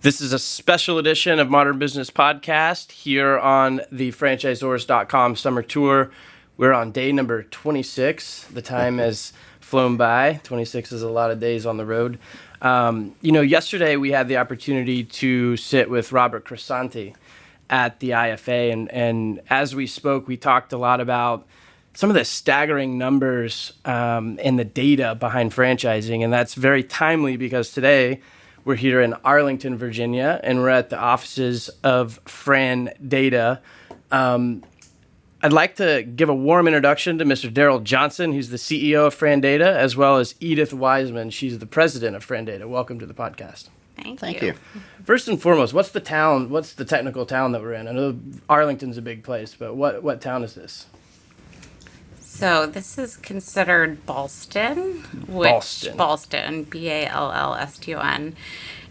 This is a special edition of Modern Business Podcast here on the franchisors.com summer tour. We're on day number 26. The time has flown by. 26 is a lot of days on the road. Yesterday we had the opportunity to sit with Robert Cressanti at the IFA, and as we spoke, we talked a lot about some of the staggering numbers and the data behind franchising, and that's very timely because today we're here in Arlington, Virginia, and we're at the offices of FRANdata. I'd like to give a warm introduction to Mr. Darrell Johnson, who's the CEO of FRANdata, as well as Edith Wiseman. She's the president of FRANdata. Welcome to the podcast. Thank you. First and foremost, what's the town? What's the technical town that we're in? I know Arlington's a big place, but what town is this? So this is considered Ballston, Ballston, Ballston,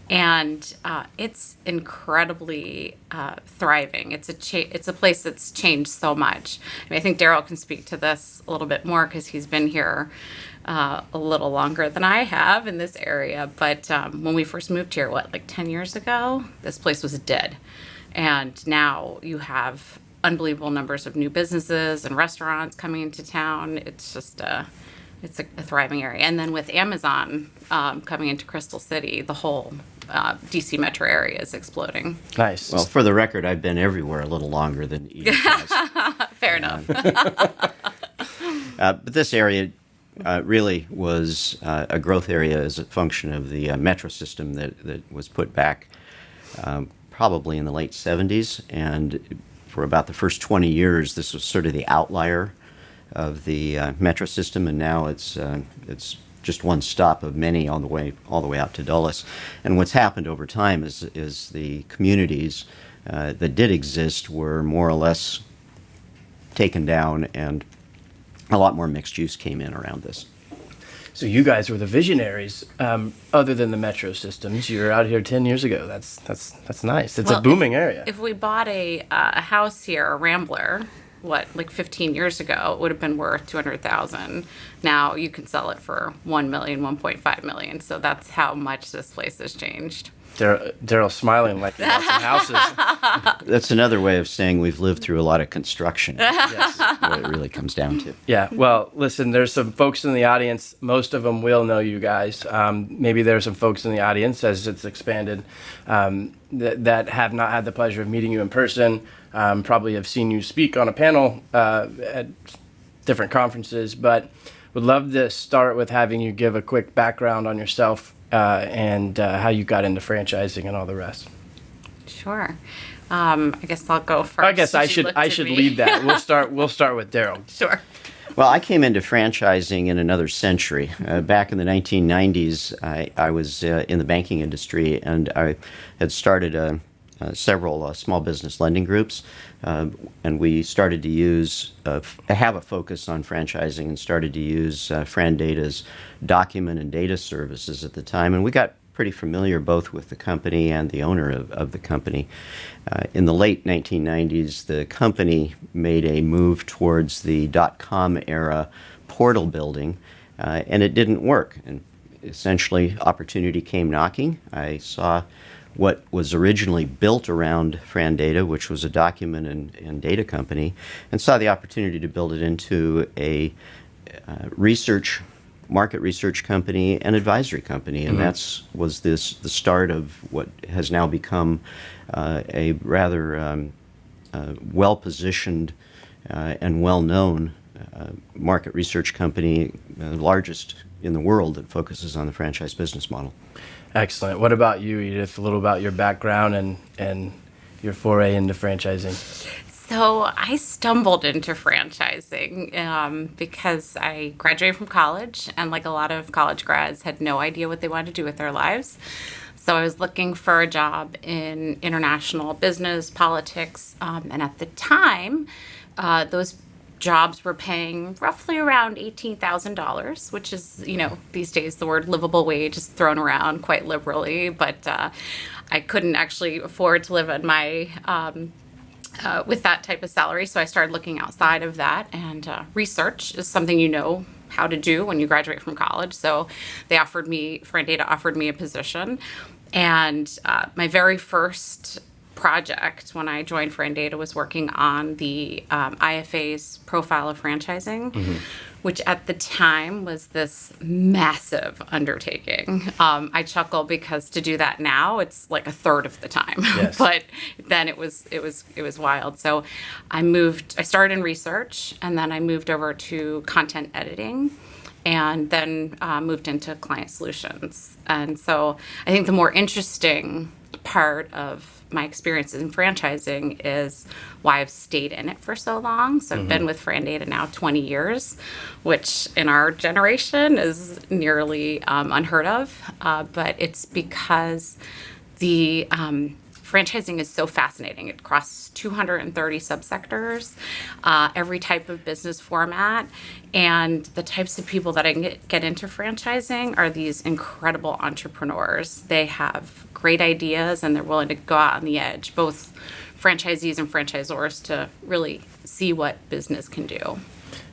and it's incredibly thriving. It's a place that's changed so much. I think Darrell can speak to this a little bit more because he's been here a little longer than I have in this area. But when we first moved here, 10 years ago, this place was dead, and now you have unbelievable numbers of new businesses and restaurants coming into town. It's just it's a thriving area. And then with Amazon coming into Crystal City, the whole DC metro area is exploding. Nice. Well, for the record, I've been everywhere a little longer than Edith has. Fair enough. But this area really was a growth area as a function of the metro system that was put back probably in the late 70s, and for about the first 20 years, this was sort of the outlier of the metro system, and now it's just one stop of many all the way out to Dulles. And what's happened over time is the communities that did exist were more or less taken down, and a lot more mixed use came in around this. So you guys were the visionaries. Other than the metro systems, you were out here 10 years ago. That's nice. It's a booming area. If we bought a house here, a Rambler, 15 years ago, it would have been worth $200,000. Now you can sell it for $1 million, $1.5 million. So that's how much this place has changed. Darrell's smiling like he bought some houses. That's another way of saying we've lived through a lot of construction. Yes, what it really comes down to. Yeah, well, listen, there's some folks in the audience. Most of them will know you guys. Maybe there are some folks in the audience, as it's expanded, that have not had the pleasure of meeting you in person, probably have seen you speak on a panel at different conferences, but would love to start with having you give a quick background on yourself and how you got into franchising and all the rest. Sure. I guess I'll go first. I guess I should lead that. We'll start with Darrell. Sure. Well, I came into franchising in another century. Back in the 1990s, I was in the banking industry, and I had started several small business lending groups, and we started to have a focus on franchising and started to use FRANdata's document and data services at the time, and we got pretty familiar both with the company and the owner of the company. In the late 1990s, the company made a move towards the .com era portal building, and it didn't work. And essentially, opportunity came knocking. I saw what was originally built around FRANdata, which was a document and data company, and saw the opportunity to build it into a market research company and advisory company, and was the start of what has now become a rather well-positioned and well-known market research company, the largest in the world that focuses on the franchise business model. Excellent. What about you, Edith? A little about your background and your foray into franchising. So I stumbled into franchising because I graduated from college, and like a lot of college grads, had no idea what they wanted to do with their lives. So I was looking for a job in international business, politics, and at the time, those jobs were paying roughly around $18,000, which is, these days the word livable wage is thrown around quite liberally, but I couldn't actually afford to live on my with that type of salary, so I started looking outside of that, and research is something how to do when you graduate from college. So FRANdata offered me a position, And my very first project when I joined FRANdata was working on the IFA's profile of franchising, which at the time was this massive undertaking. I chuckle because to do that now, it's like a third of the time. Yes. But then it was wild. So I started in research, and then I moved over to content editing, and then moved into client solutions. And so I think the more interesting part of my experience in franchising is why I've stayed in it for so long. So I've been with FRANdata now 20 years, which in our generation is nearly unheard of. But it's because the franchising is so fascinating. It crosses 230 subsectors, every type of business format, and the types of people that I can get into franchising are these incredible entrepreneurs. They have great ideas and they're willing to go out on the edge, both franchisees and franchisors, to really see what business can do.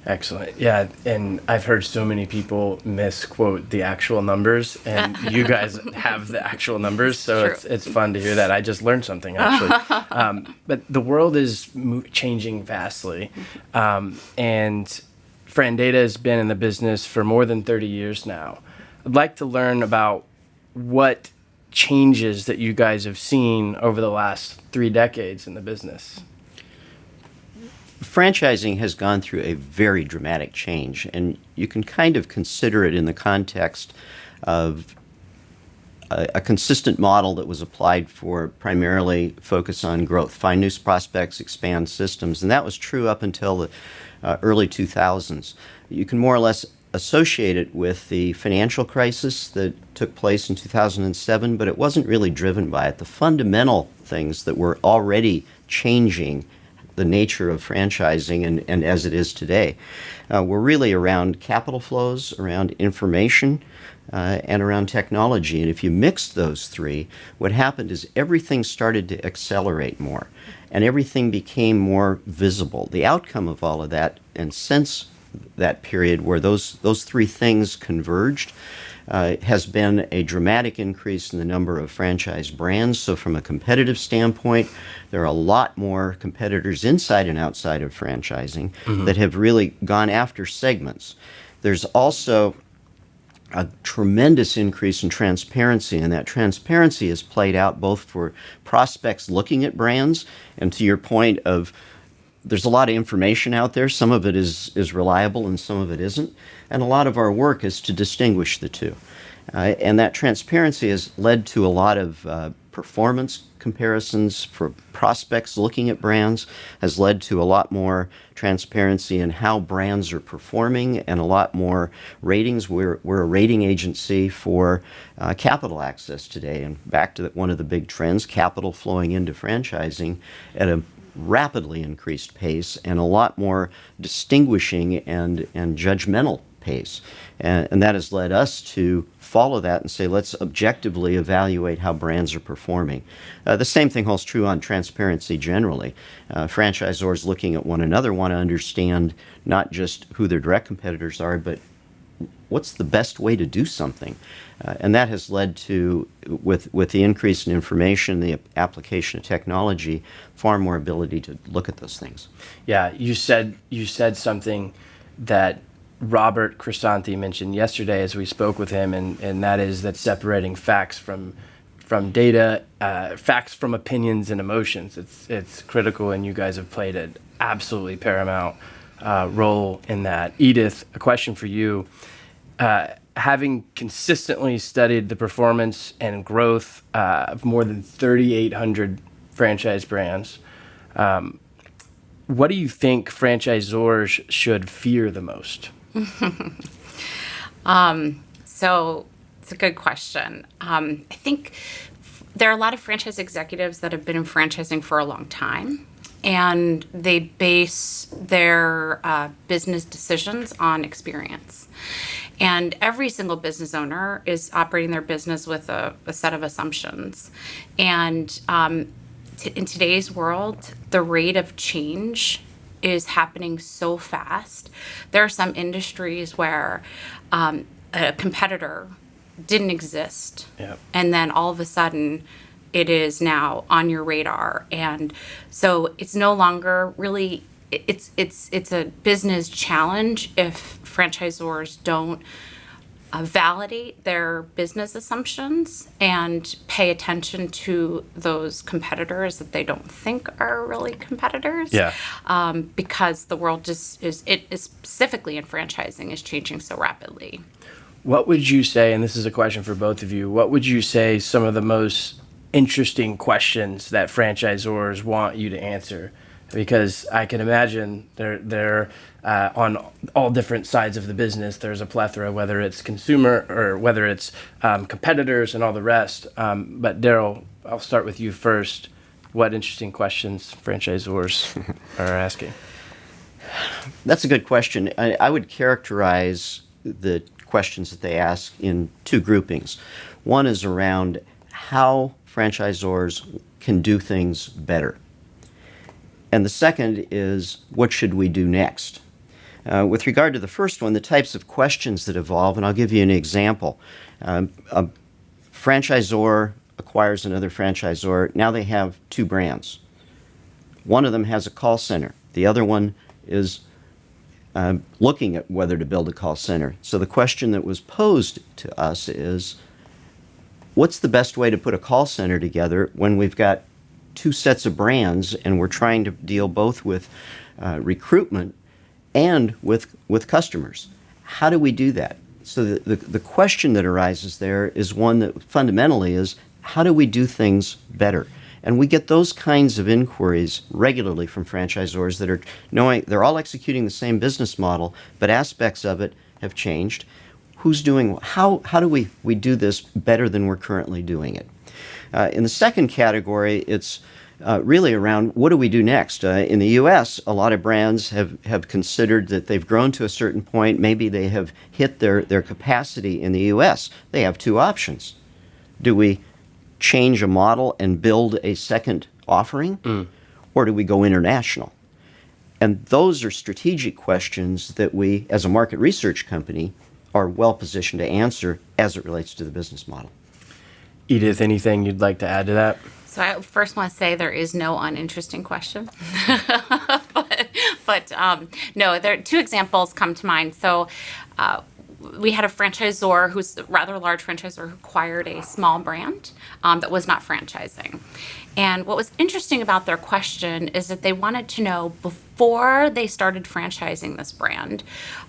Excellent. Yeah, and I've heard so many people misquote the actual numbers, and you guys have the actual numbers, so it's fun to hear that. I just learned something, actually. But the world is changing vastly, and FRANdata has been in the business for more than 30 years now. I'd like to learn about what changes that you guys have seen over the last 3 decades in the business. Franchising has gone through a very dramatic change, and you can kind of consider it in the context of a consistent model that was applied for primarily focus on growth, find new prospects, expand systems, and that was true up until the early 2000s. You can more or less associate it with the financial crisis that took place in 2007, but it wasn't really driven by it. The fundamental things that were already changing the nature of franchising and as it is today were really around capital flows, around information, and around technology. And if you mixed those three, what happened is everything started to accelerate more, and everything became more visible. The outcome of all of that, and since that period where those three things converged, has been a dramatic increase in the number of franchise brands. So from a competitive standpoint, there are a lot more competitors inside and outside of franchising that have really gone after segments. There's also a tremendous increase in transparency, and that transparency is played out both for prospects looking at brands, and to your point of there's a lot of information out there. Some of it is reliable and some of it isn't. And a lot of our work is to distinguish the two. And that transparency has led to a lot of performance comparisons for prospects looking at brands, has led to a lot more transparency in how brands are performing and a lot more ratings. We're a rating agency for capital access today. And back to one of the big trends, capital flowing into franchising at a rapidly increased pace and a lot more distinguishing and judgmental pace. And that has led us to follow that and say, let's objectively evaluate how brands are performing. The same thing holds true on transparency generally. Franchisors looking at one another want to understand not just who their direct competitors are, but what's the best way to do something? And that has led to, with the increase in information, the application of technology, far more ability to look at those things. Yeah, you said something that Robert Crisanti mentioned yesterday as we spoke with him, and that is that separating facts from data, facts from opinions and emotions. It's critical, and you guys have played an absolutely paramount role in that. Edith, a question for you. Having consistently studied the performance and growth of more than 3,800 franchise brands, what do you think franchisors should fear the most? So it's a good question. I think there are a lot of franchise executives that have been in franchising for a long time, and they base their business decisions on experience. And every single business owner is operating their business with a set of assumptions. And in today's world, the rate of change is happening so fast. There are some industries where a competitor didn't exist. Yep. And then all of a sudden, it is now on your radar. And so it's no longer really, it's a business challenge if franchisors don't validate their business assumptions and pay attention to those competitors that they don't think are really competitors. Yeah. Because the world just is specifically in franchising is changing so rapidly. What would you say, and this is a question for both of you, what would you say some of the most interesting questions that franchisors want you to answer? Because I can imagine they're on all different sides of the business. There's a plethora, whether it's consumer or whether it's competitors and all the rest. But Darrell, I'll start with you first. What interesting questions franchisors are asking? That's a good question. I would characterize the questions that they ask in two groupings. One is around how franchisors can do things better. And the second is, what should we do next? With regard to the first one, the types of questions that evolve, and I'll give you an example. A franchisor acquires another franchisor. Now they have two brands. One of them has a call center. The other one is looking at whether to build a call center. So the question that was posed to us is, what's the best way to put a call center together when we've got two sets of brands and we're trying to deal both with recruitment and with customers? How do we do that? So the question that arises there is one that fundamentally is, how do we do things better? And we get those kinds of inquiries regularly from franchisors that are knowing they're all executing the same business model, but aspects of it have changed. Who's doing, how do we do this better than we're currently doing it? In the second category, it's really around, what do we do next? In the U.S., a lot of brands have considered that they've grown to a certain point. Maybe they have hit their capacity in the U.S. They have two options. Do we change a model and build a second offering, or do we go international? And those are strategic questions that we, as a market research company, are well positioned to answer as it relates to the business model. Edith, anything you'd like to add to that? So I first want to say there is no uninteresting question, but no, there two examples come to mind. So we had a franchisor who's a rather large franchisor who acquired a small brand that was not franchising. And what was interesting about their question is that they wanted to know, before they started franchising this brand,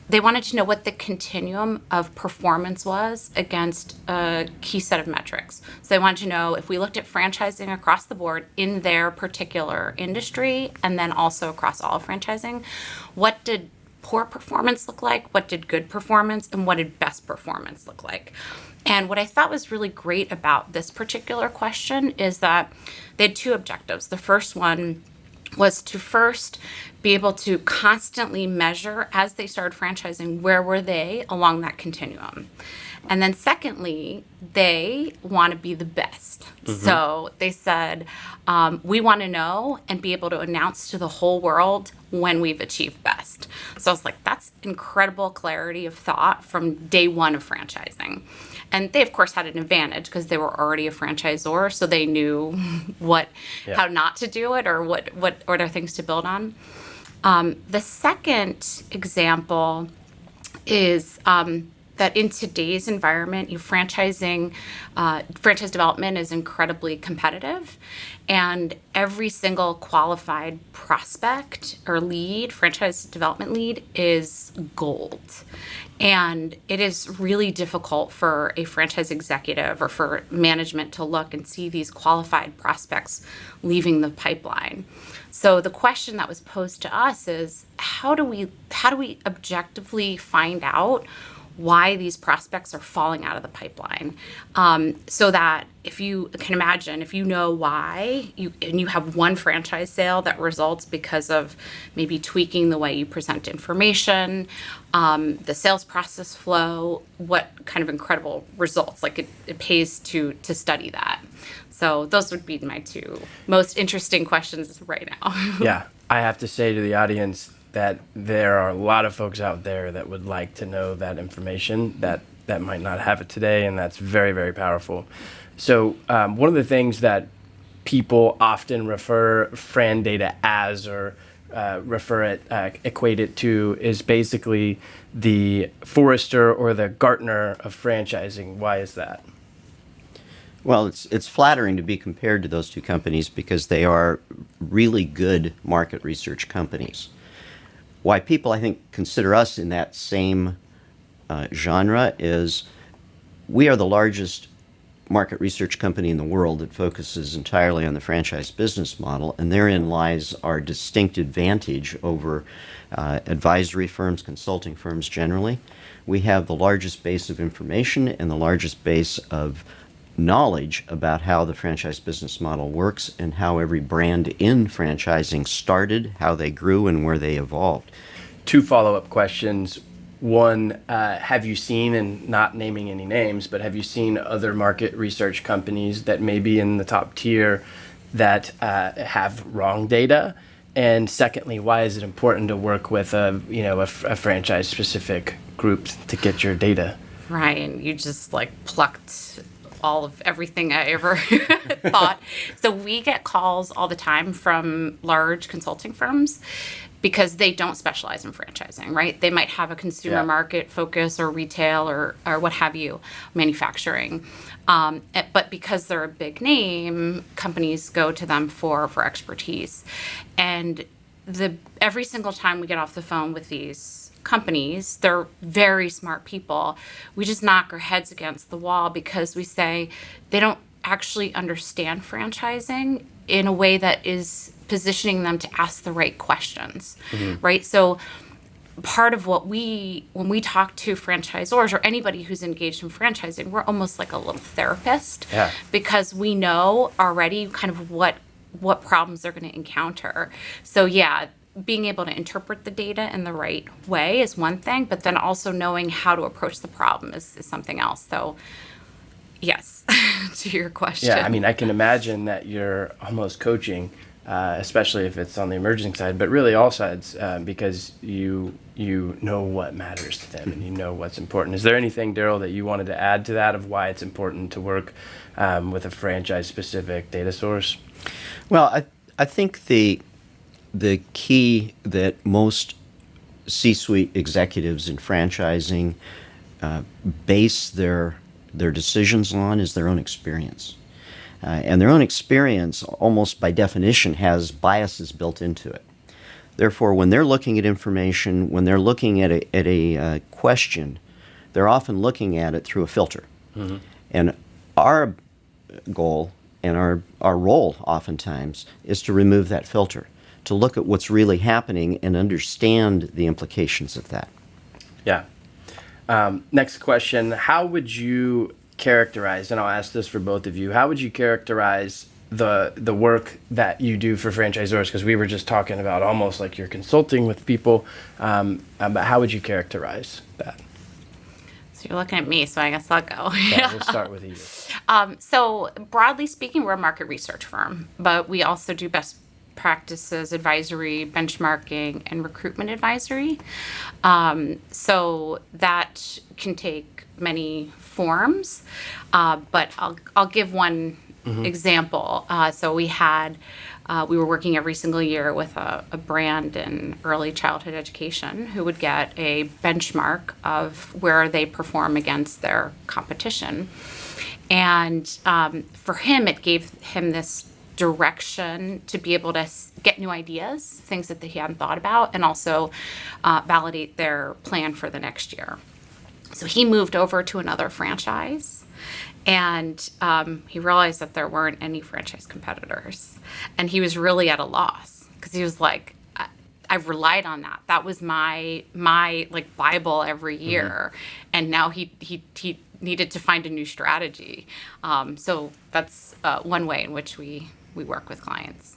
they wanted to know what the continuum of performance was against a key set of metrics. So they wanted to know, if we looked at franchising across the board in their particular industry and then also across all of franchising, what did poor performance look like, what did good performance, and what did best performance look like? And what I thought was really great about this particular question is that they had two objectives. The first one was to first be able to constantly measure, as they started franchising, where were they along that continuum. And then secondly, they want to be the best. So they said, we want to know and be able to announce to the whole world when we've achieved best. So I was like, that's incredible clarity of thought from day one of franchising. And they, of course, had an advantage because they were already a franchisor, so they knew how not to do it or what other things to build on. The second example is that in today's environment, franchise development is incredibly competitive, and every single qualified prospect or lead, franchise development lead, is gold. And it is really difficult for a franchise executive or for management to look and see these qualified prospects leaving the pipeline. So the question that was posed to us is, how do we objectively find out why these prospects are falling out of the pipeline, so that if you can imagine, if you know why, and you have one franchise sale that results because of maybe tweaking the way you present information, the sales process flow, what kind of incredible results. Like it pays to study that. So those would be my two most interesting questions right now. Yeah, I have to say to the audience that there are a lot of folks out there that would like to know that information, that that might not have it today, and that's very, very powerful. So one of the things that people often refer FRANdata as, or equate it to, is basically the Forrester or the Gartner of franchising. Why is that? Well, it's flattering to be compared to those two companies because they are really good market research companies. Why people, I think, consider us in that same genre is we are the largest market research company in the world that focuses entirely on the franchise business model, and therein lies our distinct advantage over advisory firms, consulting firms generally. We have the largest base of information and the largest base of knowledge about how the franchise business model works and how every brand in franchising started, how they grew, and where they evolved. 2 follow-up questions. One, have you seen, and not naming any names, but have you seen other market research companies that may be in the top tier that have wrong data? And secondly, why is it important to work with a franchise-specific group to get your data? Ryan, you just plucked all of everything I ever thought. So we get calls all the time from large consulting firms because they don't specialize in franchising, right? They might have a consumer market focus or retail or what have you, manufacturing. But because they're a big name, companies go to them for expertise. And every single time we get off the phone with these companies, they're very smart people. We just knock our heads against the wall because we say they don't actually understand franchising in a way that is positioning them to ask the right questions, right? So part of what when we talk to franchisors or anybody who's engaged in franchising, we're almost like a little therapist because we know already kind of what problems they're going to encounter. So being able to interpret the data in the right way is one thing, but then also knowing how to approach the problem is something else. So, yes, to your question. Yeah, I mean, I can imagine that you're almost coaching, especially if it's on the emerging side, but really all sides, because you know what matters to them and you know what's important. Is there anything, Darrell, that you wanted to add to that of why it's important to work with a franchise-specific data source? Well, I think the key that most C-suite executives in franchising base their decisions on is their own experience. And their own experience, almost by definition, has biases built into it. Therefore, when they're looking at information, when they're looking at a question, they're often looking at it through a filter. Mm-hmm. And our goal and our role oftentimes is to remove that filter, to look at what's really happening and understand the implications of that. Yeah. Next question. How would you characterize, and I'll ask this for both of you, how would you characterize the work that you do for franchisors? Because we were just talking about almost like you're consulting with people, but how would you characterize that? So you're looking at me, so I guess I'll go. Yeah, we'll start with you. So broadly speaking, we're a market research firm, but we also do best practices, advisory, benchmarking, and recruitment advisory. So that can take many forms, but I'll give one example. So we were working every single year with a brand in early childhood education who would get a benchmark of where they perform against their competition. And for him, it gave him this direction to be able to get new ideas, things that he hadn't thought about, and also validate their plan for the next year. So he moved over to another franchise, and he realized that there weren't any franchise competitors, and he was really at a loss because he was like, I've relied on that. That was my like Bible every year, and now he needed to find a new strategy. So that's one way in which we work with clients.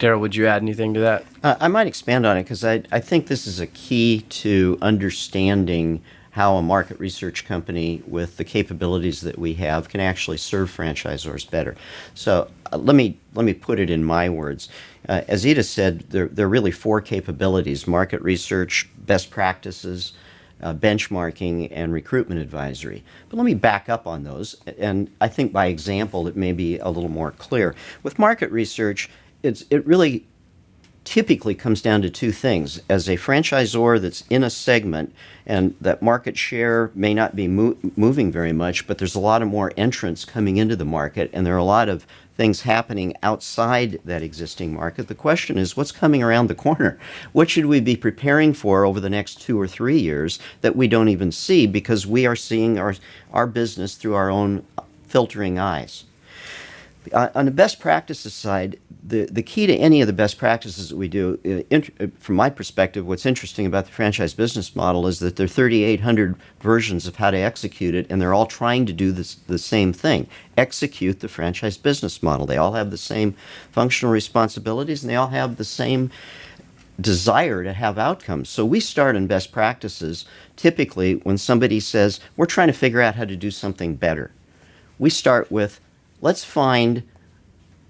Darrell, would you add anything to that? I might expand on it because I think this is a key to understanding how a market research company with the capabilities that we have can actually serve franchisors better. So let me put it in my words. As Edith said, there are really 4 capabilities: market research, best practices, benchmarking, and recruitment advisory. But let me back up on those, and I think by example it may be a little more clear. With market research, it really typically comes down to two things. As a franchisor that's in a segment and that market share may not be moving very much, but there's a lot of more entrants coming into the market, and there are a lot of things happening outside that existing market. The question is, what's coming around the corner? What should we be preparing for over the next 2 or 3 years that we don't even see because we are seeing our business through our own filtering eyes? On the best practices side, the key to any of the best practices that we do, from my perspective, what's interesting about the franchise business model is that there are 3,800 versions of how to execute it, and they're all trying to do the same thing, execute the franchise business model. They all have the same functional responsibilities, and they all have the same desire to have outcomes. So we start in best practices typically when somebody says, we're trying to figure out how to do something better. We start with, let's find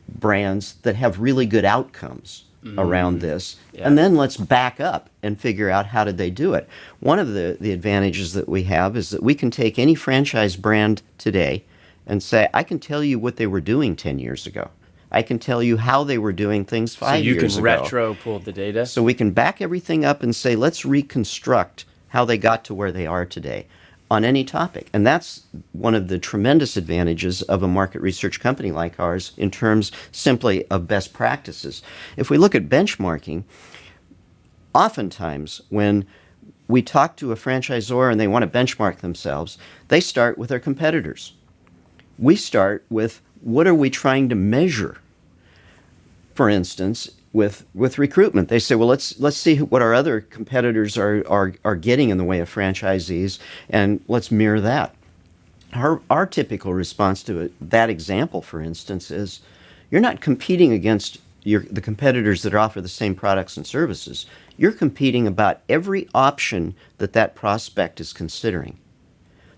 brands that have really good outcomes around this, and then let's back up and figure out how did they do it. One of the advantages that we have is that we can take any franchise brand today and say, I can tell you what they were doing 10 years ago. I can tell you how they were doing things 5 years ago. So you can retro pull the data? So we can back everything up and say, let's reconstruct how they got to where they are today on any topic. And that's one of the tremendous advantages of a market research company like ours in terms simply of best practices. If we look at benchmarking, oftentimes when we talk to a franchisor and they want to benchmark themselves, they start with their competitors. We start with, what are we trying to measure? For instance, with recruitment, they say, well, let's see what our other competitors are getting in the way of franchisees, and let's mirror that. Our typical response to that example, for instance, is you're not competing against the competitors that offer the same products and services. You're competing about every option that prospect is considering.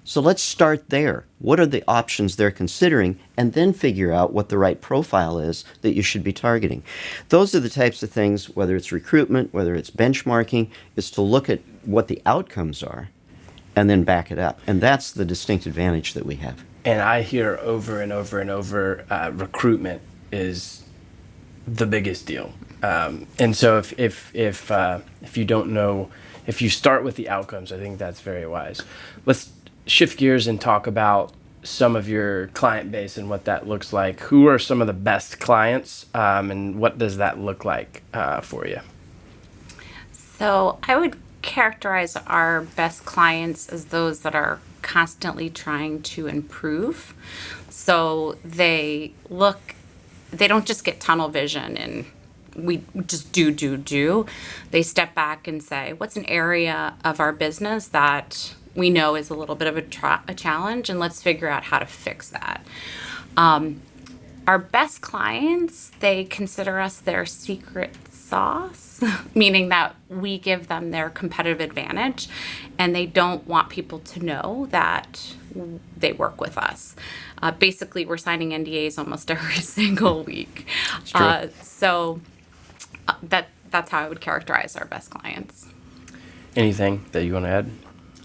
So let's start there. What are the options they're considering, and then figure out what the right profile is that you should be targeting. Those are the types of things, whether it's recruitment, whether it's benchmarking, is to look at what the outcomes are and then back it up. And that's the distinct advantage that we have. And I hear over and over and over, recruitment is the biggest deal. And so if you don't know, if you start with the outcomes, I think that's very wise. Let's shift gears and talk about some of your client base and what that looks like. Who are some of the best clients, and what does that look like for you? So I would characterize our best clients as those that are constantly trying to improve. So they don't just get tunnel vision and we just do. They step back and say, what's an area of our business that we know is a little bit of a challenge, and let's figure out how to fix that. Our best clients, they consider us their secret sauce, meaning that we give them their competitive advantage, and they don't want people to know that they work with us. Basically, we're signing NDAs almost every single week. So that's how I would characterize our best clients. Anything that you want to add?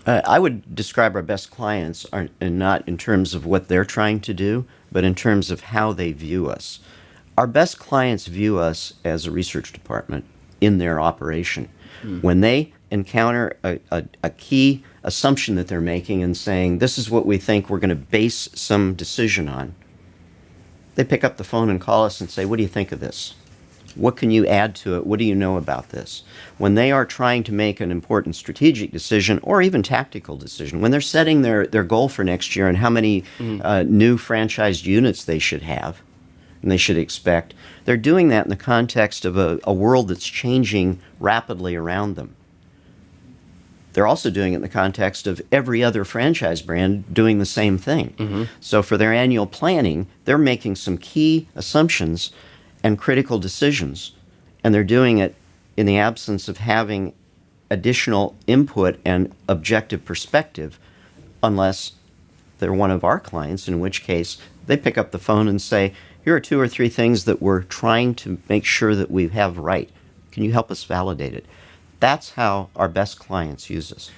I would describe our best clients not in terms of what they're trying to do, but in terms of how they view us. Our best clients view us as a research department in their operation. When they encounter a key assumption that they're making and saying, this is what we think we're going to base some decision on, they pick up the phone and call us and say, what do you think of this? What can you add to it? What do you know about this? When they are trying to make an important strategic decision or even tactical decision, when they're setting their goal for next year and how many new franchised units they should have and they should expect, they're doing that in the context of a world that's changing rapidly around them. They're also doing it in the context of every other franchise brand doing the same thing. So for their annual planning, they're making some key assumptions and critical decisions, and they're doing it in the absence of having additional input and objective perspective, unless they're one of our clients, in which case they pick up the phone and say, here are 2 or 3 things that we're trying to make sure that we have right. Can you help us validate it? That's how our best clients use us.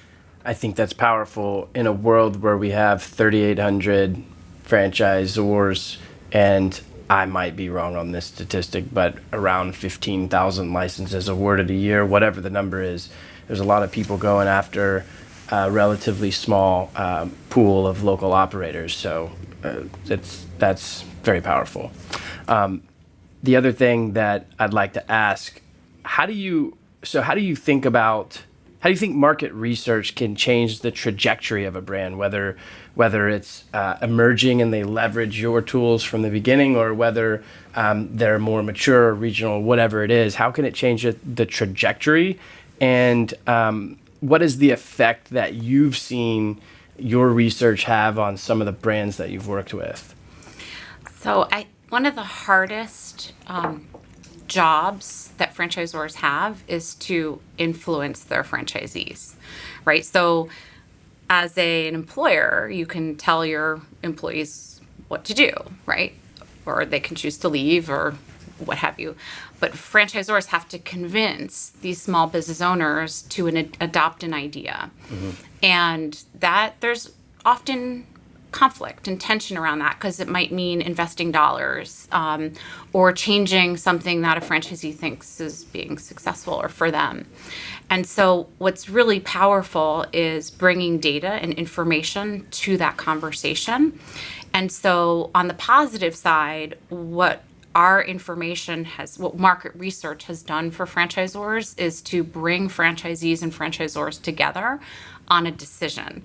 I think that's powerful in a world where we have 3,800 franchisors, and I might be wrong on this statistic, but around 15,000 licenses awarded a year, whatever the number is. There's a lot of people going after a relatively small pool of local operators, so that's very powerful. The other thing that I'd like to ask, how do you think market research can change the trajectory of a brand, whether it's emerging and they leverage your tools from the beginning, or whether they're more mature or regional, whatever it is? How can it change the trajectory? And what is the effect that you've seen your research have on some of the brands that you've worked with? So one of the hardest jobs that franchisors have is to influence their franchisees, right? So as an employer, you can tell your employees what to do, right? Or they can choose to leave or what have you. But franchisors have to convince these small business owners to adopt an idea. Mm-hmm. And that there's often conflict and tension around that, because it might mean investing dollars or changing something that a franchisee thinks is being successful or for them. And so what's really powerful is bringing data and information to that conversation. And so on the positive side, what market research has done for franchisors is to bring franchisees and franchisors together on a decision.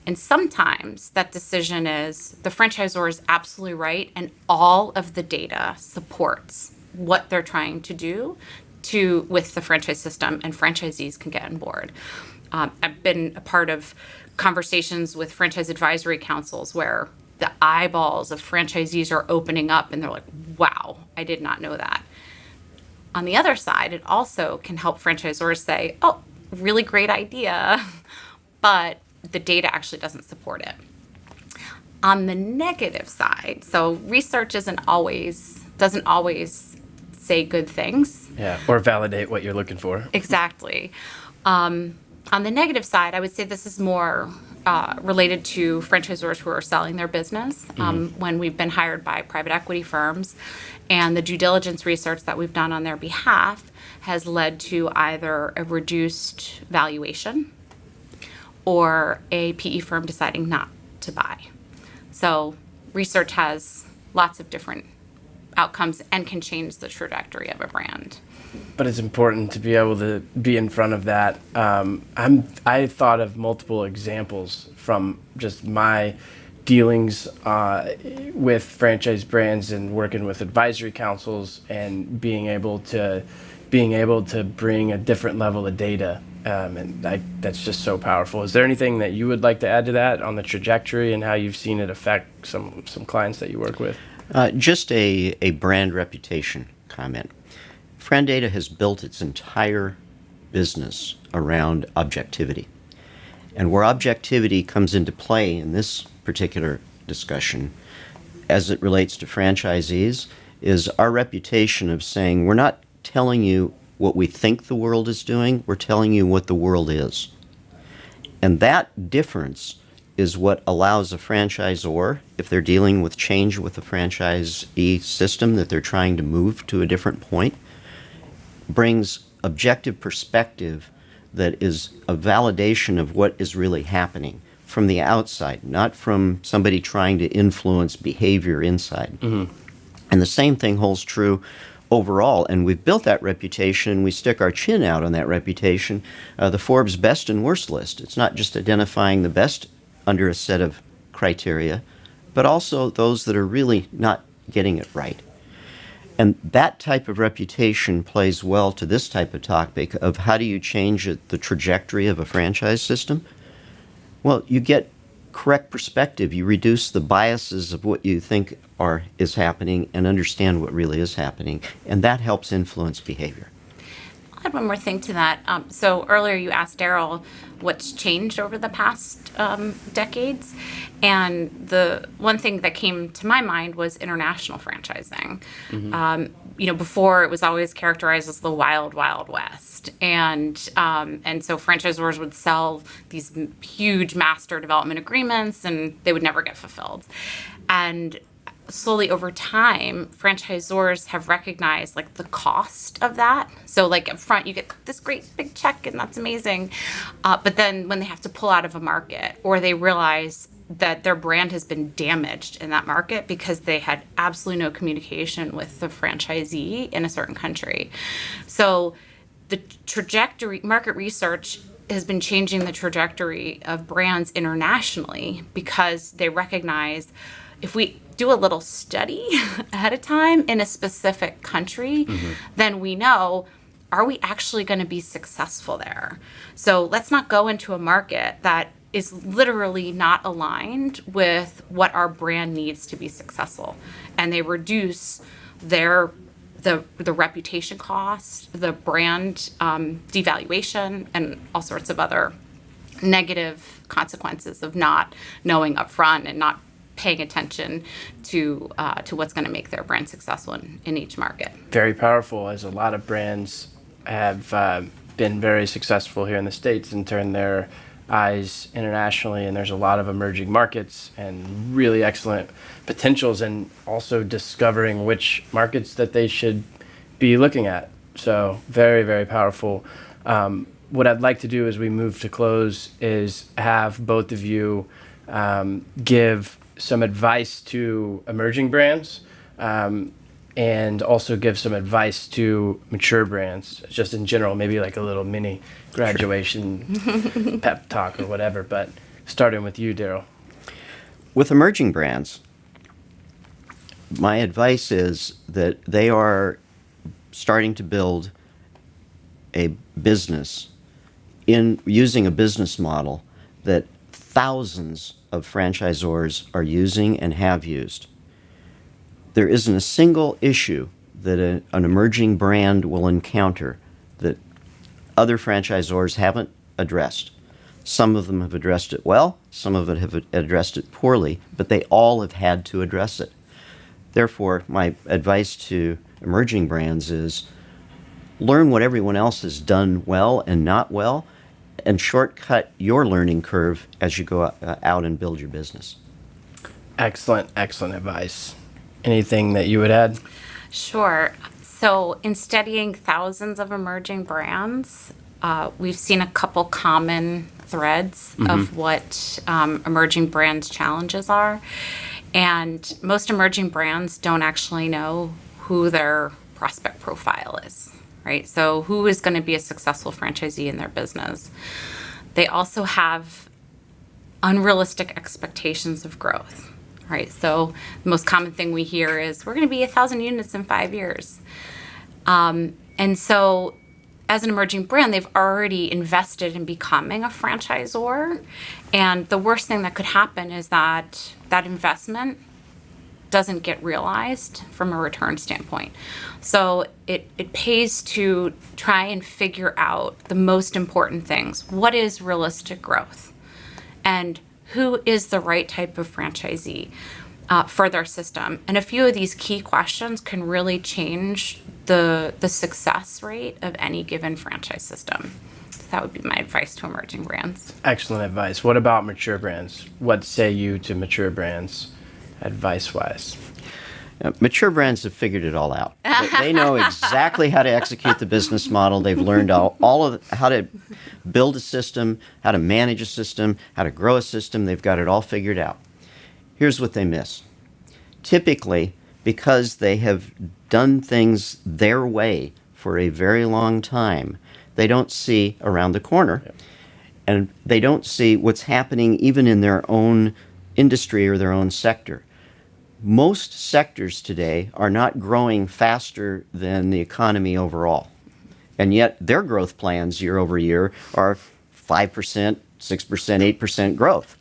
And sometimes that decision is the franchisor is absolutely right, and all of the data supports what they're trying to do with the franchise system, and franchisees can get on board. I've been a part of conversations with franchise advisory councils where the eyeballs of franchisees are opening up and they're like, wow, I did not know that. On the other side, it also can help franchisors say, oh, really great idea, but the data actually doesn't support it. On the negative side, so research doesn't always say good things. Yeah, or validate what you're looking for. Exactly. On the negative side, I would say this is more related to franchisors who are selling their business. When we've been hired by private equity firms, and the due diligence research that we've done on their behalf has led to either a reduced valuation or a PE firm deciding not to buy. So research has lots of different outcomes and can change the trajectory of a brand. But it's important to be able to be in front of that. I thought of multiple examples from just my dealings with franchise brands and working with advisory councils, and being able to bring a different level of data. And that's just so powerful. Is there anything that you would like to add to that on the trajectory and how you've seen it affect some clients that you work with? Just a brand reputation comment. FRANdata has built its entire business around objectivity. And where objectivity comes into play in this particular discussion, as it relates to franchisees, is our reputation of saying we're not telling you what we think the world is doing, we're telling you what the world is. And that difference is what allows a franchisor, if they're dealing with change with the franchisee system that they're trying to move to a different point, brings objective perspective that is a validation of what is really happening from the outside, not from somebody trying to influence behavior inside. Mm-hmm. And the same thing holds true overall, and we've built that reputation, and we stick our chin out on that reputation. The Forbes best and worst list. It's not just identifying the best under a set of criteria, but also those that are really not getting it right. And that type of reputation plays well to this type of topic of how do you change the trajectory of a franchise system? Well, you get correct perspective. You reduce the biases of what you think is happening and understand what really is happening. And that helps influence behavior. add one more thing to that. So earlier you asked Darrell what's changed over the past decades. And the one thing that came to my mind was international franchising. Before it was always characterized as the wild, wild west. And so franchisors would sell these huge master development agreements and they would never get fulfilled. And slowly over time, franchisors have recognized like the cost of that. So like up front, you get this great big check and that's amazing. But then when they have to pull out of a market or they realize that their brand has been damaged in that market because they had absolutely no communication with the franchisee in a certain country. So the trajectory, market research has been changing the trajectory of brands internationally because they recognize if we do a little study ahead of time in a specific country, then we know, are we actually going to be successful there? So let's not go into a market that is literally not aligned with what our brand needs to be successful. And they reduce the reputation cost, the brand devaluation, and all sorts of other negative consequences of not knowing upfront and not paying attention to what's going to make their brand successful in each market. Very powerful, as a lot of brands have been very successful here in the States and turned their eyes internationally, and there's a lot of emerging markets and really excellent potentials, and also discovering which markets that they should be looking at. So very, very powerful. What I'd like to do as we move to close is have both of you give some advice to emerging brands, and also give some advice to mature brands, just in general, maybe like a little mini graduation pep talk or whatever. But starting with you, Darrell. With emerging brands, my advice is that they are starting to build a business in using a business model that thousands of franchisors are using and have used. There isn't a single issue that an emerging brand will encounter that other franchisors haven't addressed. Some of them have addressed it well, some of it have addressed it poorly, but they all have had to address it. Therefore, my advice to emerging brands is learn what everyone else has done well and not well, and shortcut your learning curve as you go out and build your business. Excellent, excellent advice. Anything that you would add? Sure. So in studying thousands of emerging brands, we've seen a couple common threads of what emerging brands' challenges are. And most emerging brands don't actually know who their prospect profile is, right? So who is going to be a successful franchisee in their business? They also have unrealistic expectations of growth, right? So the most common thing we hear is, we're going to be 1,000 units in 5 years. And so as an emerging brand, they've already invested in becoming a franchisor. And the worst thing that could happen is that that investment doesn't get realized from a return standpoint. So it pays to try and figure out the most important things. What is realistic growth? And who is the right type of franchisee for their system? And a few of these key questions can really change the success rate of any given franchise system. So that would be my advice to emerging brands. Excellent advice. What about mature brands? What say you to mature brands, advice-wise? Mature brands have figured it all out. They know exactly how to execute the business model. They've learned all of how to build a system, how to manage a system, how to grow a system. They've got it all figured out. Here's what they miss. Typically, because they have done things their way for a very long time, they don't see around the corner. Yep. And they don't see what's happening even in their own industry or their own sector. Most sectors today are not growing faster than the economy overall. And yet their growth plans year over year are 5%, 6%, 8% growth.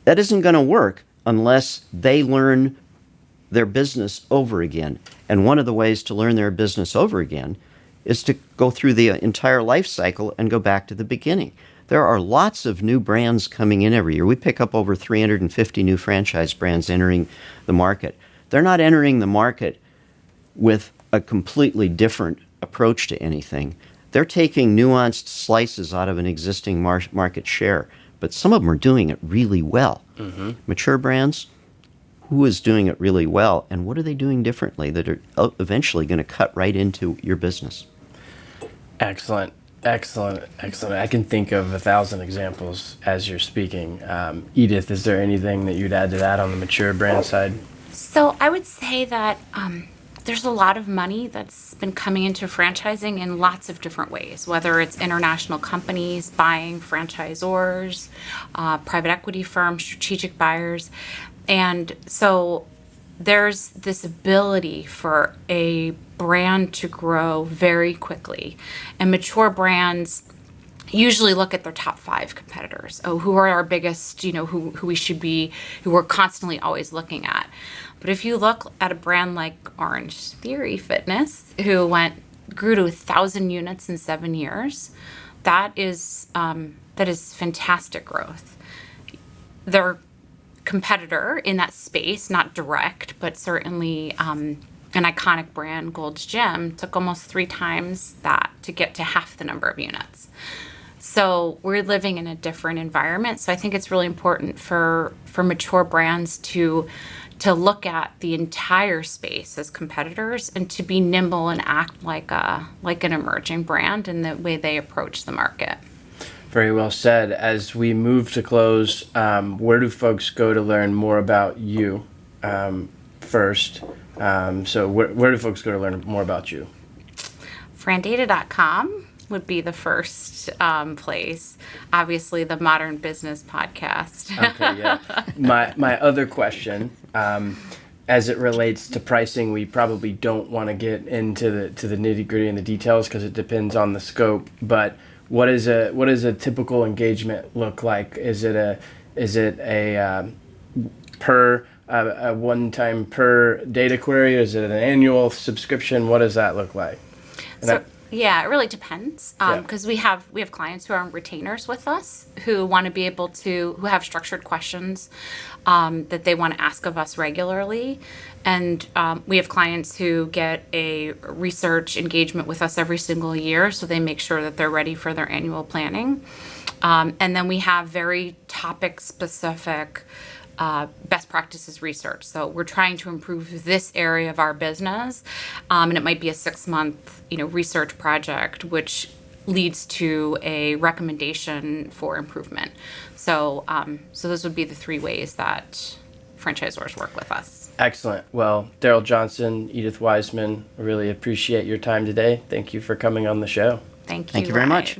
That isn't going to work unless they learn their business over again. And one of the ways to learn their business over again is to go through the entire life cycle and go back to the beginning. There are lots of new brands coming in every year. We pick up over 350 new franchise brands entering the market. They're not entering the market with a completely different approach to anything. They're taking nuanced slices out of an existing market share, but some of them are doing it really well. Mm-hmm. Mature brands, who is doing it really well, and what are they doing differently that are eventually going to cut right into your business? Excellent. Excellent. I can think of 1,000 examples as you're speaking. Edith, is there anything that you'd add to that on the mature brand side? So I would say that there's a lot of money that's been coming into franchising in lots of different ways, whether it's international companies buying franchisors, private equity firms, strategic buyers. And so there's this ability for a brand to grow very quickly. And mature brands usually look at their top 5 competitors. Oh, who are our biggest, who we should be, who we're constantly always looking at. But if you look at a brand like Orange Theory Fitness, who grew to 1,000 units in 7 years, that is fantastic growth. Their competitor in that space, not direct, but certainly an iconic brand, Gold's Gym, took almost 3 times that to get to half the number of units. So we're living in a different environment. So I think it's really important for mature brands to look at the entire space as competitors and to be nimble and act like an emerging brand in the way they approach the market. Very well said. As we move to close, where do folks go to learn more about you first? So where do folks go to learn more about you? FRANdata.com would be the first place. Obviously, the Modern Business Podcast. Okay, yeah. My other question, as it relates to pricing, we probably don't want to get into the nitty gritty and the details because it depends on the scope. But what is a typical engagement look like? Is it a per a one time per data query? Is it an annual subscription? What does that look like? Yeah, it really depends because we have clients who are on retainers with us who want to be able to, who have structured questions that they want to ask of us regularly. And we have clients who get a research engagement with us every single year, so they make sure that they're ready for their annual planning. And then we have very topic specific best practices research. So we're trying to improve this area of our business, and it might be a 6-month, research project, which leads to a recommendation for improvement. So, so those would be the 3 ways that franchisors work with us. Excellent. Well, Darrell Johnson, Edith Wiseman, I really appreciate your time today. Thank you for coming on the show. Thank you. Thank you very much.